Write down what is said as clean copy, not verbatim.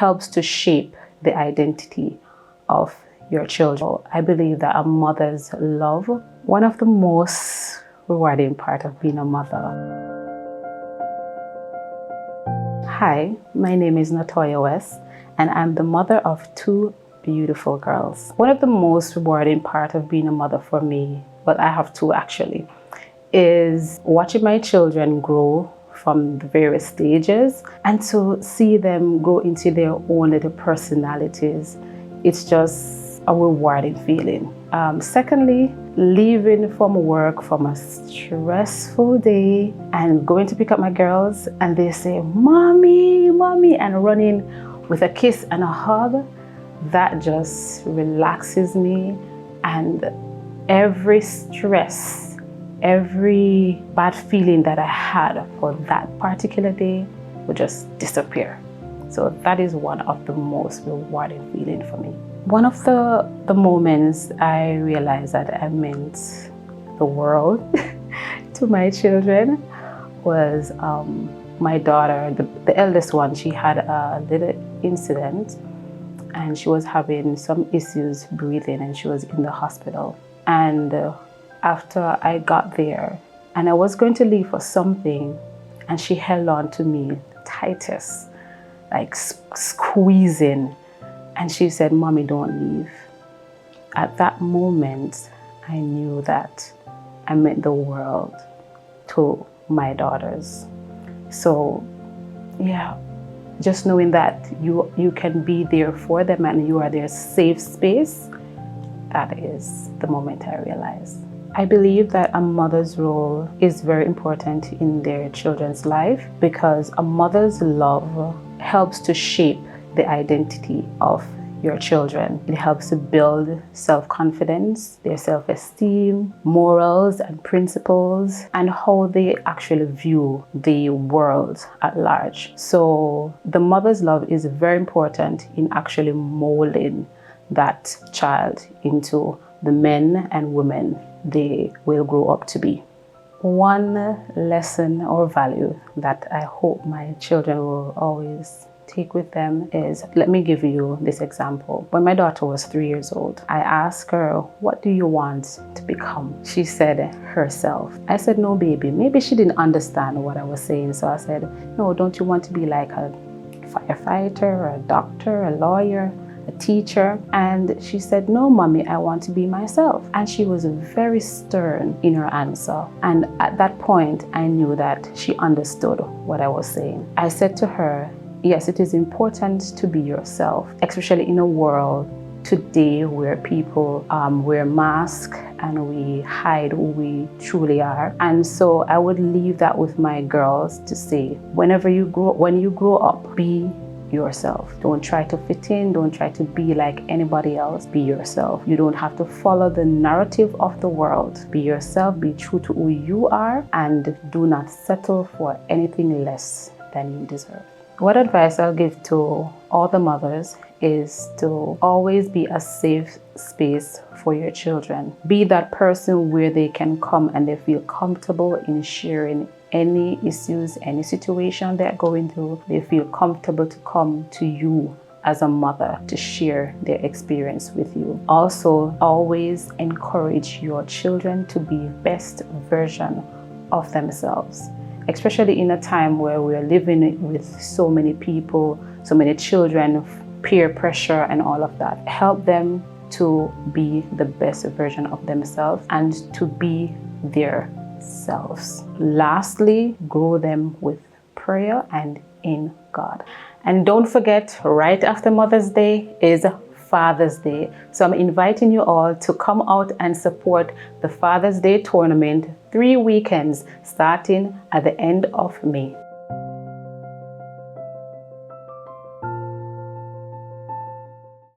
helps to shape the identity of your children. I believe that a mother's love, one of the most rewarding part of being a mother. Hi, my name is Notoya W, and I'm the mother of 2 beautiful girls. One of the most rewarding part of being a mother for me, well, I have 2 actually, is watching my children grow from the various stages and to see them grow into their own little personalities. It's just a rewarding feeling. Secondly, leaving from work from a stressful day and going to pick up my girls, and they say, "Mommy, Mommy," and running with a kiss and a hug, that just relaxes me, and every stress, every bad feeling that I had for that particular day would just disappear. So that is one of the most rewarding feelings for me. One of the moments I realized that I meant the world to my children was my daughter, the eldest one. She had a little incident and she was having some issues breathing, and she was in the hospital. And after I got there and I was going to leave for something, and she held on to me tightest, like squeezing, and she said, "Mommy, don't leave." At that moment, I knew that I meant the world to my daughters. So yeah, just knowing that you can be there for them and you are their safe space, that is the moment I realized. I believe that a mother's role is very important in their children's life, because a mother's love helps to shape the identity of your children. It helps to build self-confidence, their self-esteem, morals and principles, and how they actually view the world at large. So the mother's love is very important in actually molding that child into the men and women they will grow up to be. One lesson or value that I hope my children will always take with them is, let me give you this example. When my daughter was 3 years old, I asked her, "What do you want to become?" She said, "Herself." I said, "No, baby." Maybe she didn't understand what I was saying. So I said, "No, don't you want to be like a firefighter, or a doctor, a lawyer, a teacher?" And she said, "No, Mommy, I want to be myself." And she was very stern in her answer. And at that point, I knew that she understood what I was saying. I said to her, yes, it is important to be yourself, especially in a world today where people wear masks and we hide who we truly are. And so I would leave that with my girls to say, when you grow up, be yourself. Don't try to fit in. Don't try to be like anybody else. Be yourself. You don't have to follow the narrative of the world. Be yourself. Be true to who you are, and do not settle for anything less than you deserve. What advice I'll give to all the mothers is to always be a safe space for your children. Be that person where they can come and they feel comfortable in sharing any issues, any situation they're going through. They feel comfortable to come to you as a mother to share their experience with you. Also, always encourage your children to be best version of themselves, especially in a time where we're living with so many people, so many children, peer pressure and all of that. Help them to be the best version of themselves and to be their selves. Lastly, grow them with prayer and in God. And don't forget, right after Mother's Day is Father's Day. So I'm inviting you all to come out and support the Father's Day tournament, 3 weekends starting at the end of May.